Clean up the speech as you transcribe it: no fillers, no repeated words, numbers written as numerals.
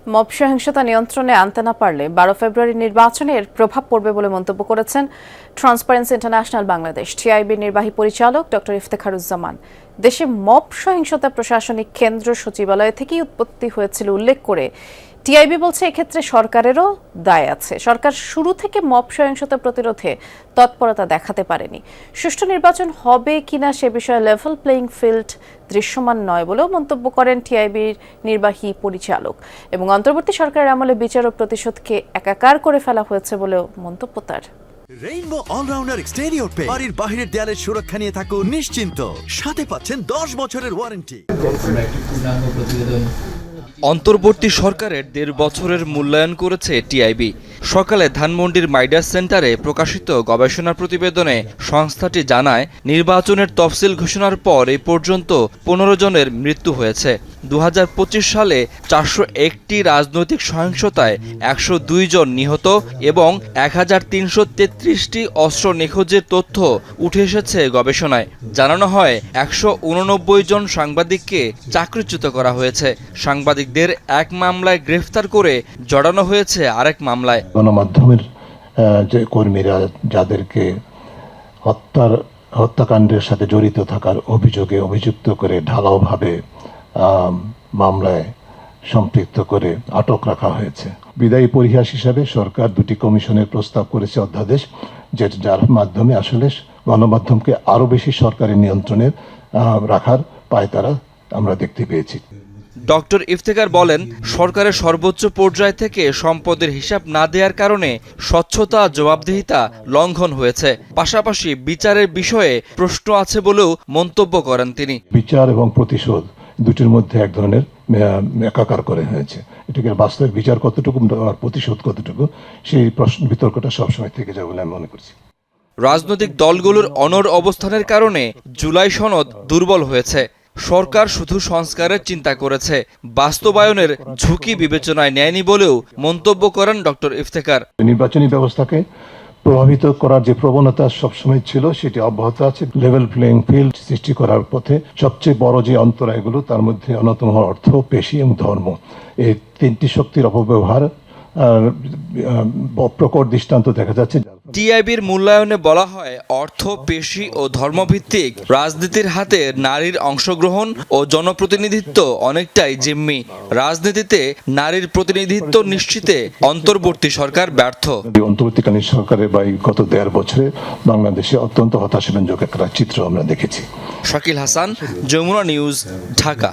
Mob সহিংসতা নিয়ন্ত্রণে আনতে না পারলে 12 ফেব্রুয়ারি নির্বাচনে এর প্রভাব পড়বে বলে মন্তব্য করেছেন ট্রান্সপারেন্সি ইন্টারন্যাশনাল বাংলাদেশ টিআইবির নির্বাহী পরিচালক ডক্টর ইফতেখারুজ্জামান। দেশে মব সহিংসতা প্রশাসনিক কেন্দ্র সচিবালয় থেকেই উৎপত্তি হয়েছিল উল্লেখ করে টিআইবি বলছে এক্ষেত্রে সরকারেরও দায় আছে। সরকার শুরু থেকে মব সহিংসতা প্রতিরোধে তৎপরতা দেখাতে পারেনি। সুষ্ঠু নির্বাচন হবে কিনা সে বিষয়ে লেভেল প্লেইং ফিল্ড দৃশ্যমান নয় বলেও মন্তব্য করেন টিআইবির নির্বাহী পরিচালক এবং অন্তর্বর্তী সরকারের আমলে বিচার ও প্রতিশোধকে একাকার করে ফেলা হয়েছে বলেও মন্তব্য তার। রেইনবো অলরাউন্ডার এক্সটেরিয়র পেইন্ট বাড়ির বাহিরের দেয়ালের সুরক্ষা নিয়ে থাকুন নিশ্চিন্ত, সাথে পাচ্ছেন 10 বছরের ওয়ারেন্টি। অন্তর্বর্তী সরকারের 1.5 বছরের মূল্যায়ন করেছে টিআইবি। সকালে ধানমন্ডির মাইডাস সেন্টারে প্রকাশিত গবেষণা প্রতিবেদনে সংস্থাটি জানায়, নির্বাচনের তফসিল ঘোষণার পর এই পর্যন্ত 15 জনের মৃত্যু হয়েছে। 2025 সালে 401টি রাজনৈতিক সহিংসতায় 102 জন নিহত এবং 1333টি অস্ত্র নিখোঁজের তথ্য উঠে এসেছে গবেষণায়। জানানো হয় 189 জন সাংবাদিককে চাকরিচ্যুত করা হয়েছে। সাংবাদিকদের এক মামলায় গ্রেফতার করে জড়ানো হয়েছে আরেক মামলায়। গণমাধ্যমের যে কর্মীরা যাদেরকে হত্যাকাণ্ডের সাথে জড়িত থাকার অভিযোগে অভিযুক্ত করে ঢালাওভাবে মামলায় সম্পৃক্ত করে আটক রাখা হয়েছে। বিদায়ী পরিহাস হিসাবে সরকার 2টি কমিশনের প্রস্তাব করেছে, অধ্যাদেশ, যার মাধ্যমে আসলে গণমাধ্যমকে আরো বেশি সরকারের নিয়ন্ত্রণে রাখার পায়তারা আমরা দেখতে পেয়েছি। ডক্টর ইফতেখার বলেন, সরকারের সর্বোচ্চ পর্যায় থেকে সম্পদের হিসাব না দেওয়ার কারণে স্বচ্ছতা জবাবদিহিতা লঙ্ঘন হয়েছে। পাশাপাশি বিচারের বিষয়ে প্রশ্ন আছে বলেও মন্তব্য করেন তিনি। বিচার এবং প্রতিশোধ দুটির মধ্যে এক ধরনের একাকার করে হয়েছে। এটাকে বাস্তবে বিচার কতটুকু আর প্রতিশোধ কতটুকু, সেই প্রশ্ন বিতর্কটা সবসময় থেকে যাবে বলে আমি মনে করছি। রাজনৈতিক দলগুলোর অনড় অবস্থানের কারণে জুলাই সনদ দুর্বল হয়েছে। সরকার শুধু সংস্কারের চিন্তা করেছে, বাস্তবায়নের ঝুঁকি বিবেচনায় নেয়নি বলেও মন্তব্য করেন ডক্টর ইফতেখার। নির্বাচনী ব্যবস্থাকে প্রভাবিত করার যে প্রবণতা সবসময় ছিল সেটি অব্যাহত আছে। লেভেল প্লেইং ফিল্ড সৃষ্টি করার পথে সবচেয়ে বড় যে অন্তরায়গুলো, তার মধ্যে অন্যতম অর্থ, পেশি এবং ধর্ম। এই 3টি শক্তির অপব্যবহার প্রকট দৃষ্টান্ত দেখা যাচ্ছে। টিআইবির মূল্যায়নে বলা হয়, অর্থ, পেশি ও ধর্মভিত্তিক রাজনীতির হাতে নারীর অংশগ্রহণ ও জনপ্রতিনিধিত্ব অনেকটাই জিম্মি। রাজনীতিতে নারীর প্রতিনিধিত্ব নিশ্চিতে অন্তর্বর্তী সরকার ব্যর্থ। অন্তর্বর্তীকালীন সরকারের গত 1.5 বছরে বাংলাদেশে অত্যন্ত হতাশাব্যঞ্জক একটা চিত্র আমরা দেখেছি। শাকিল হাসান, যমুনা নিউজ, ঢাকা।